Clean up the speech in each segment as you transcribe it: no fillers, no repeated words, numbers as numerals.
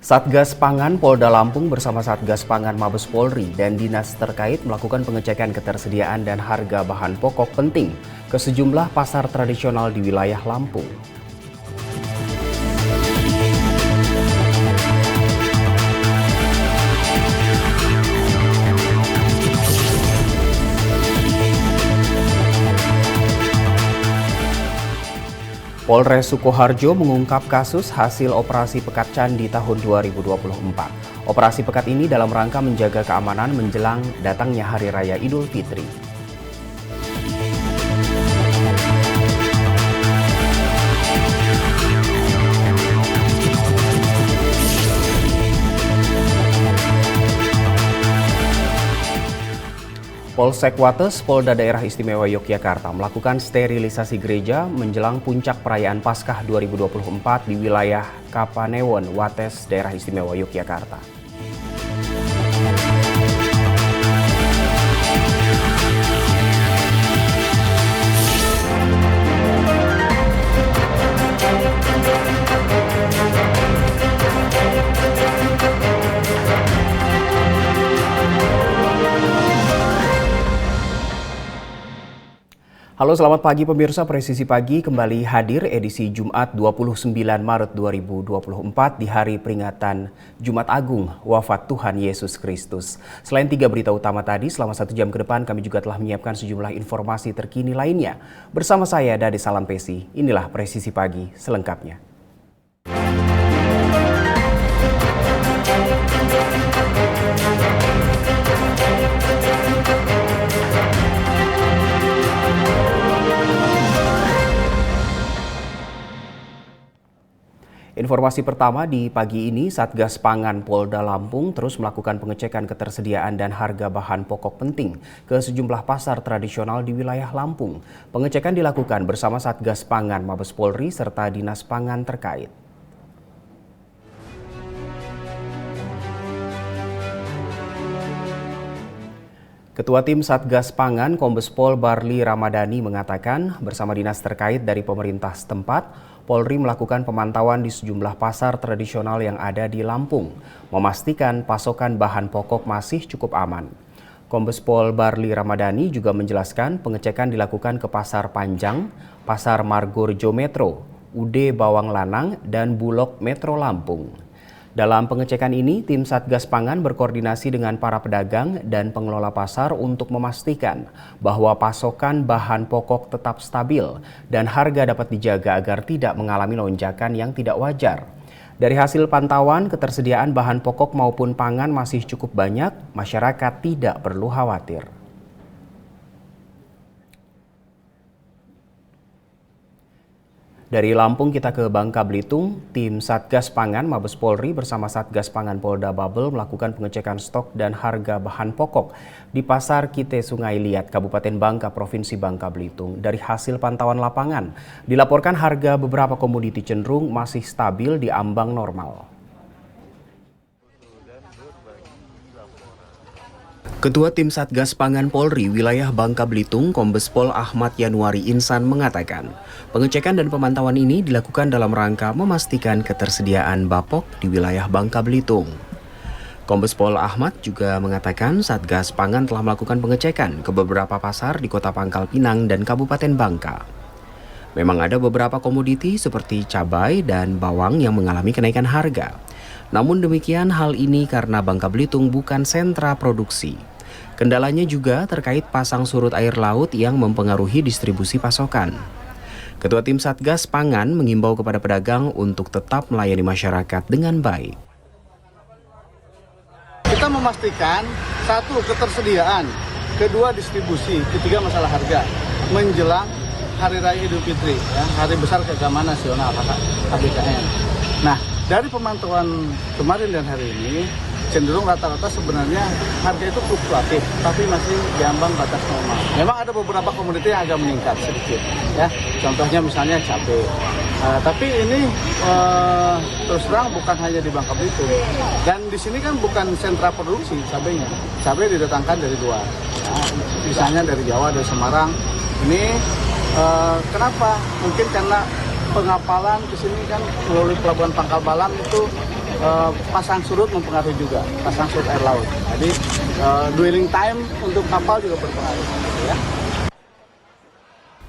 Satgas Pangan Polda Lampung bersama Satgas Pangan Mabes Polri dan dinas terkait melakukan pengecekan ketersediaan dan harga bahan pokok penting ke sejumlah pasar tradisional di wilayah Lampung. Polres Sukoharjo mengungkap kasus hasil operasi Pekat Candi tahun 2024. Operasi Pekat ini dalam rangka menjaga keamanan menjelang datangnya Hari Raya Idul Fitri. Polsek Wates, Polda Daerah Istimewa Yogyakarta melakukan sterilisasi gereja menjelang puncak perayaan Paskah 2024 di wilayah Kapanewon, Wates, Daerah Istimewa Yogyakarta. Halo, selamat pagi pemirsa. Presisi Pagi kembali hadir edisi Jumat 29 Maret 2024 di hari peringatan Jumat Agung wafat Tuhan Yesus Kristus. Selain 3 berita utama tadi, selama 1 jam ke depan kami juga telah menyiapkan sejumlah informasi terkini lainnya. Bersama saya Dade Salampesi, inilah Presisi Pagi selengkapnya. Informasi pertama di pagi ini, Satgas Pangan Polda Lampung terus melakukan pengecekan ketersediaan dan harga bahan pokok penting ke sejumlah pasar tradisional di wilayah Lampung. Pengecekan dilakukan bersama Satgas Pangan Mabes Polri serta Dinas Pangan terkait. Ketua Tim Satgas Pangan Kombes Pol Barli Ramadhani mengatakan bersama dinas terkait dari pemerintah setempat, Polri melakukan pemantauan di sejumlah pasar tradisional yang ada di Lampung, memastikan pasokan bahan pokok masih cukup aman. Kombes Pol Barli Ramadhani juga menjelaskan pengecekan dilakukan ke Pasar Panjang, Pasar Margorejo Metro, UD Bawang Lanang, dan Bulog Metro Lampung. Dalam pengecekan ini, tim Satgas Pangan berkoordinasi dengan para pedagang dan pengelola pasar untuk memastikan bahwa pasokan bahan pokok tetap stabil dan harga dapat dijaga agar tidak mengalami lonjakan yang tidak wajar. Dari hasil pantauan, ketersediaan bahan pokok maupun pangan masih cukup banyak, masyarakat tidak perlu khawatir. Dari Lampung kita ke Bangka Belitung, tim Satgas Pangan Mabes Polri bersama Satgas Pangan Polda Babel melakukan pengecekan stok dan harga bahan pokok di Pasar Kite Sungai Liat, Kabupaten Bangka, Provinsi Bangka Belitung. Dari hasil pantauan lapangan, dilaporkan harga beberapa komoditi cenderung masih stabil di ambang normal. Ketua Tim Satgas Pangan Polri wilayah Bangka Belitung, Kombes Pol Ahmad Yanuari Insan mengatakan, pengecekan dan pemantauan ini dilakukan dalam rangka memastikan ketersediaan bapok di wilayah Bangka Belitung. Kombes Pol Ahmad juga mengatakan Satgas Pangan telah melakukan pengecekan ke beberapa pasar di Kota Pangkal Pinang dan Kabupaten Bangka. Memang ada beberapa komoditi seperti cabai dan bawang yang mengalami kenaikan harga. Namun demikian, hal ini karena Bangka Belitung bukan sentra produksi. Kendalanya juga terkait pasang surut air laut yang mempengaruhi distribusi pasokan. Ketua Tim Satgas Pangan mengimbau kepada pedagang untuk tetap melayani masyarakat dengan baik. Kita memastikan, satu, ketersediaan, kedua, distribusi, ketiga, masalah harga menjelang Hari Raya Idul Fitri, ya, Hari Besar Keagamaan Nasional (HBKN). Nah, dari pemantauan kemarin dan hari ini, cenderung rata-rata sebenarnya harga itu fluktuatif, tapi masih di ambang batas normal. Memang ada beberapa komoditi yang agak meningkat sedikit, ya. Contohnya misalnya cabai. Tapi ini terus terang bukan hanya di Bangka Belitung. Dan di sini kan bukan sentra produksi cabainya. Cabai didatangkan dari luar. Nah, misalnya dari Jawa, dari Semarang. Ini kenapa? Mungkin karena pengapalan ke sini kan melalui Pelabuhan Pangkal Balam itu pasang surut mempengaruhi juga, pasang surut air laut. Jadi dwelling time untuk kapal juga berpengaruh. Ya.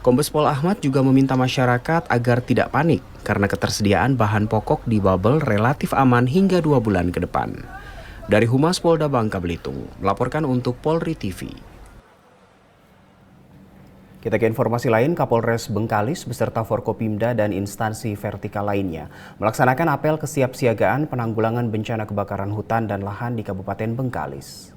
Kombes Pol Ahmad juga meminta masyarakat agar tidak panik karena ketersediaan bahan pokok di Babel relatif aman hingga 2 bulan ke depan. Dari Humas Polda Bangka Belitung, melaporkan untuk Polri TV. Kita ke informasi lain, Kapolres Bengkalis beserta Forkopimda dan instansi vertikal lainnya melaksanakan apel kesiapsiagaan penanggulangan bencana kebakaran hutan dan lahan di Kabupaten Bengkalis.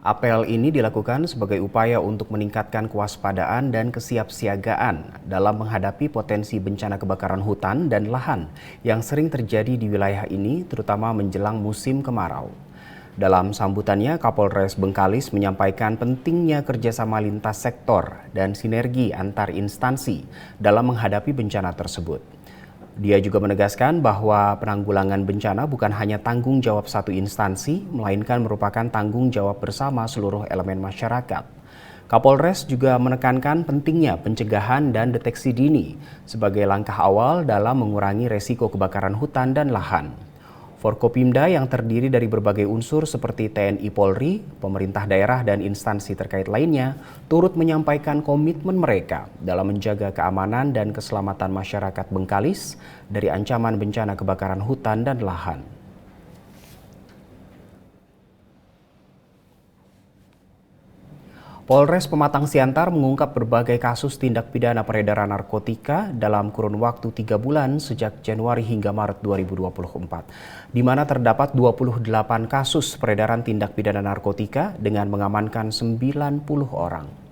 Apel ini dilakukan sebagai upaya untuk meningkatkan kewaspadaan dan kesiapsiagaan dalam menghadapi potensi bencana kebakaran hutan dan lahan yang sering terjadi di wilayah ini, terutama menjelang musim kemarau. Dalam sambutannya, Kapolres Bengkalis menyampaikan pentingnya kerjasama lintas sektor dan sinergi antar instansi dalam menghadapi bencana tersebut. Dia juga menegaskan bahwa penanggulangan bencana bukan hanya tanggung jawab satu instansi, melainkan merupakan tanggung jawab bersama seluruh elemen masyarakat. Kapolres juga menekankan pentingnya pencegahan dan deteksi dini sebagai langkah awal dalam mengurangi resiko kebakaran hutan dan lahan. Forkopimda yang terdiri dari berbagai unsur seperti TNI Polri, pemerintah daerah dan instansi terkait lainnya turut menyampaikan komitmen mereka dalam menjaga keamanan dan keselamatan masyarakat Bengkalis dari ancaman bencana kebakaran hutan dan lahan. Polres Pematang Siantar mengungkap berbagai kasus tindak pidana peredaran narkotika dalam kurun waktu 3 bulan sejak Januari hingga Maret 2024, di mana terdapat 28 kasus peredaran tindak pidana narkotika dengan mengamankan 90 orang.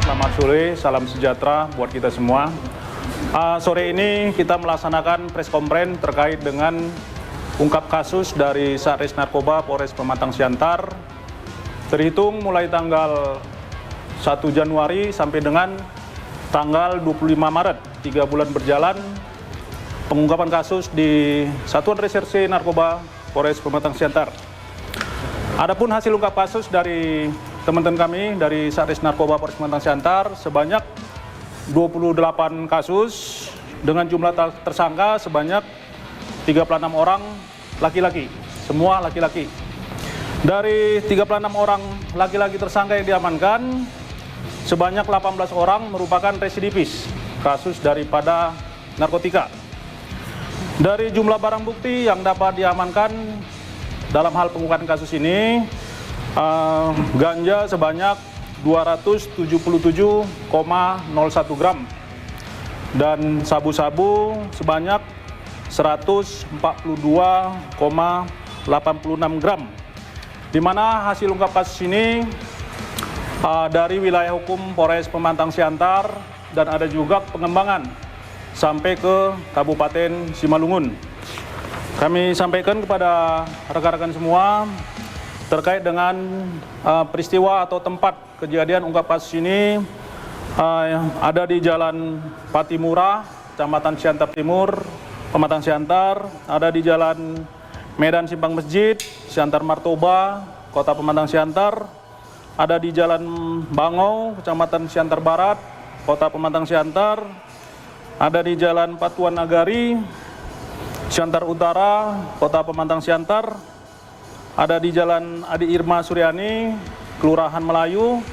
Selamat sore, salam sejahtera buat kita semua. Sore ini kita melaksanakan press conference terkait dengan ungkap kasus dari Satres Narkoba Polres Pematang Siantar. Terhitung mulai tanggal 1 Januari sampai dengan tanggal 25 Maret, 3 bulan berjalan, pengungkapan kasus di Satuan Reserse Narkoba Polres Pematang Siantar. Adapun hasil ungkap kasus dari teman-teman kami dari Satres Narkoba Polres Pematang Siantar sebanyak 28 kasus dengan jumlah tersangka sebanyak 36 orang laki-laki, semua laki-laki. Dari 36 orang laki-laki tersangka yang diamankan, sebanyak 18 orang merupakan residivis kasus daripada narkotika. Dari jumlah barang bukti yang dapat diamankan dalam hal pengungkapan kasus ini, ganja sebanyak 277,01 gram dan sabu-sabu sebanyak 142,86 gram. Di mana hasil ungkap kasus ini dari wilayah hukum Polres Pematang Siantar dan ada juga pengembangan sampai ke Kabupaten Simalungun. Kami sampaikan kepada rekan-rekan semua terkait dengan peristiwa atau tempat kejadian ungkap kasus ini ada di Jalan Patimura, Kecamatan Siantar Timur, Pematang Siantar, ada di Jalan Medan Simpang Masjid, Siantar Martoba, Kota Pematang Siantar, ada di Jalan Bangau, Kecamatan Siantar Barat, Kota Pematang Siantar, ada di Jalan Patuan Nagari, Siantar Utara, Kota Pematang Siantar, ada di Jalan Adi Irma Suryani, Kelurahan Melayu,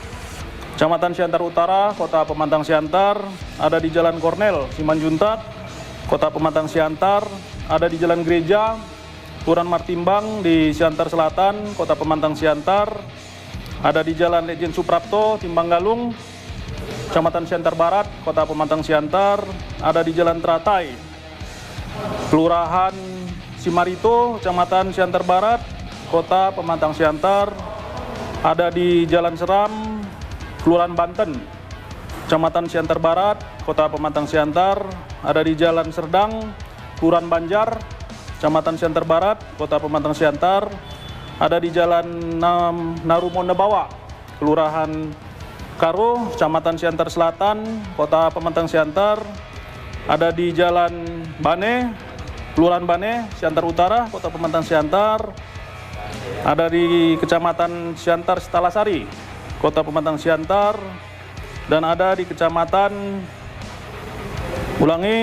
Kecamatan Siantar Utara, Kota Pematang Siantar, ada di Jalan Kornel, Simanjuntak, Kota Pematang Siantar, ada di Jalan Gereja, Kelurahan Martimbang di Siantar Selatan, Kota Pematang Siantar, ada di Jalan Lejen Suprapto, Timbang Galung, Kecamatan Siantar Barat, Kota Pematang Siantar, ada di Jalan Teratai, Kelurahan Simarito, Kecamatan Siantar Barat, Kota Pematang Siantar, ada di Jalan Seram, Kelurahan Banten, Kecamatan Siantar Barat, Kota Pematang Siantar, ada di Jalan Serdang, Kelurahan Banjar, Kecamatan Siantar Barat, Kota Pematang Siantar. Ada di Jalan Narumonda Bawa, Kelurahan Karo, Kecamatan Siantar Selatan, Kota Pematang Siantar. Ada di Jalan Bane, Kelurahan Bane, Siantar Utara, Kota Pematang Siantar. Ada di Kecamatan Siantar Setalasari, Kota Pematang Siantar. Dan ada di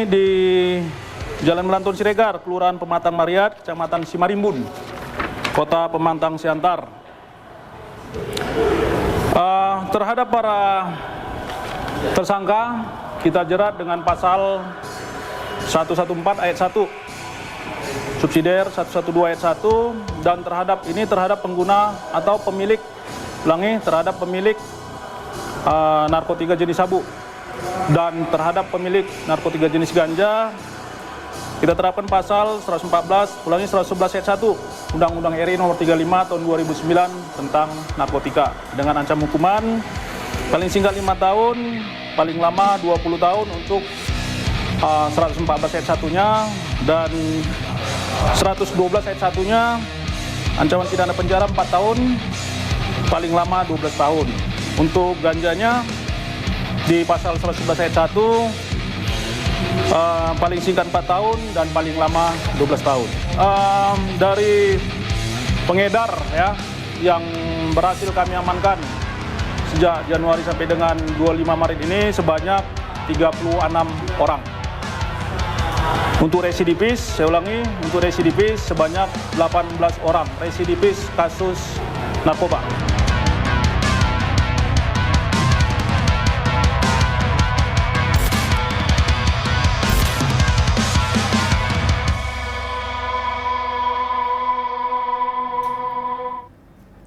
di Jalan Melantun Siregar, Kelurahan Pematang Mariat, Kecamatan Simarimbun, Kota Pematang Siantar. Terhadap para tersangka, kita jerat dengan pasal 114 ayat 1, subsidiar 112 ayat 1, dan terhadap pengguna atau pemilik narkotika jenis sabu dan terhadap pemilik narkotika jenis ganja kita terapkan pasal 111 ayat 1 Undang-Undang RI Nomor 35 Tahun 2009 tentang narkotika dengan ancam hukuman paling singkat 5 tahun, paling lama 20 tahun untuk 114 ayat 1-nya, dan 112 ayat 1-nya ancaman pidana penjara 4 tahun, paling lama 12 tahun. Untuk ganjanya di pasal 111 ayat 1 paling singkat 4 tahun dan paling lama 12 tahun. Dari pengedar ya yang berhasil kami amankan sejak Januari sampai dengan 25 Maret ini sebanyak 36 orang. Untuk residivis, saya ulangi, untuk residivis sebanyak 18 orang residivis kasus narkoba.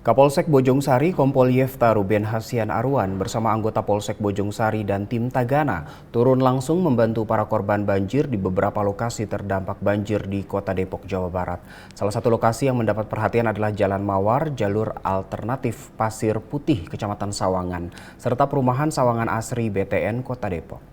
Kapolsek Bojongsari Kompol Yefta Ruben Hasian Arwan bersama anggota Polsek Bojongsari dan tim Tagana turun langsung membantu para korban banjir di beberapa lokasi terdampak banjir di Kota Depok, Jawa Barat. Salah satu lokasi yang mendapat perhatian adalah Jalan Mawar, jalur alternatif Pasir Putih, Kecamatan Sawangan, serta perumahan Sawangan Asri BTN Kota Depok.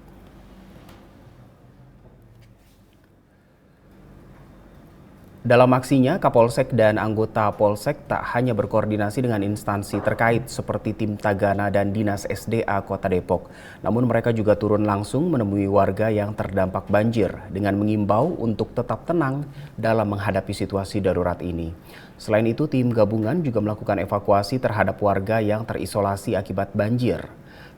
Dalam aksinya, Kapolsek dan anggota Polsek tak hanya berkoordinasi dengan instansi terkait seperti tim Tagana dan Dinas SDA Kota Depok, namun mereka juga turun langsung menemui warga yang terdampak banjir dengan mengimbau untuk tetap tenang dalam menghadapi situasi darurat ini. Selain itu, tim gabungan juga melakukan evakuasi terhadap warga yang terisolasi akibat banjir.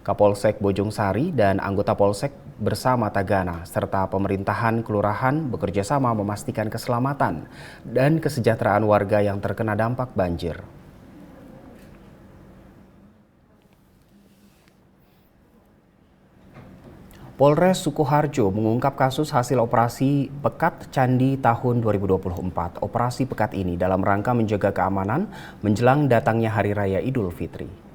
Kapolsek Bojongsari dan anggota Polsek bersama Tagana serta pemerintahan kelurahan bekerja sama memastikan keselamatan dan kesejahteraan warga yang terkena dampak banjir. Polres Sukoharjo mengungkap kasus hasil operasi Pekat Candi tahun 2024. Operasi Pekat ini dalam rangka menjaga keamanan menjelang datangnya Hari Raya Idul Fitri.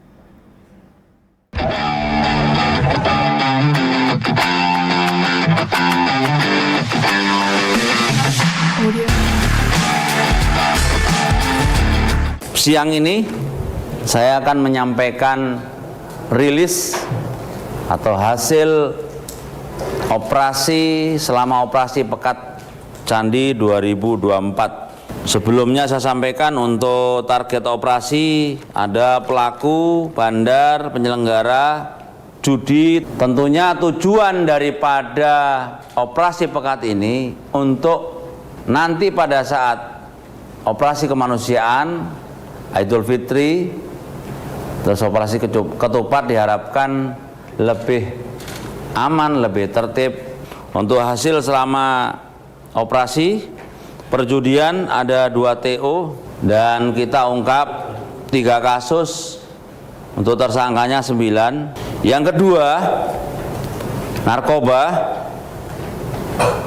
Siang ini saya akan menyampaikan rilis atau hasil operasi selama operasi Pekat Candi 2024. Sebelumnya saya sampaikan untuk target operasi ada pelaku, bandar, penyelenggara, judi. Tentunya tujuan daripada operasi Pekat ini untuk nanti pada saat operasi kemanusiaan Idul Fitri, terus operasi ketupat diharapkan lebih aman, lebih tertib. Untuk hasil selama operasi perjudian ada 2 TO dan kita ungkap 3 kasus, untuk tersangkanya 9. Yang kedua, narkoba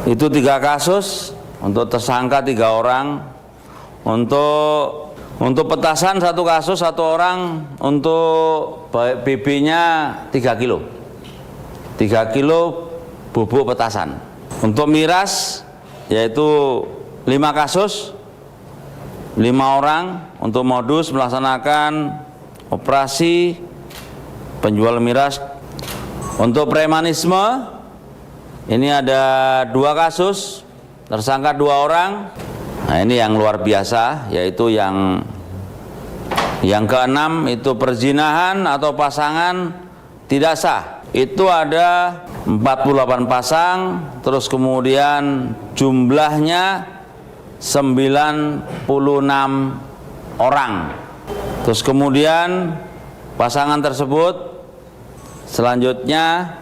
itu 3 kasus, untuk tersangka 3 orang. Untuk petasan 1 kasus 1 orang, untuk BB-nya 3 kilo. 3 kilo bubuk petasan. Untuk miras yaitu 5 kasus, 5 orang untuk modus melaksanakan operasi penjual miras. Untuk premanisme ini ada 2 kasus, tersangka 2 orang. Nah, ini yang luar biasa, yaitu yang keenam itu perzinahan atau pasangan tidak sah. Itu ada 48 pasang, terus kemudian jumlahnya 96 orang. Terus kemudian pasangan tersebut selanjutnya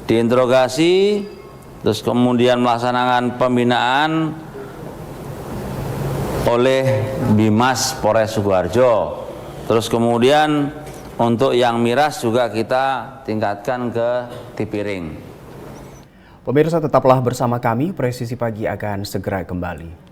diinterogasi, terus kemudian melaksanakan pembinaan oleh Bimas Polres Sukoharjo. Terus kemudian untuk yang miras juga kita tingkatkan ke Tipiring. Pemirsa, tetaplah bersama kami, Presisi Pagi akan segera kembali.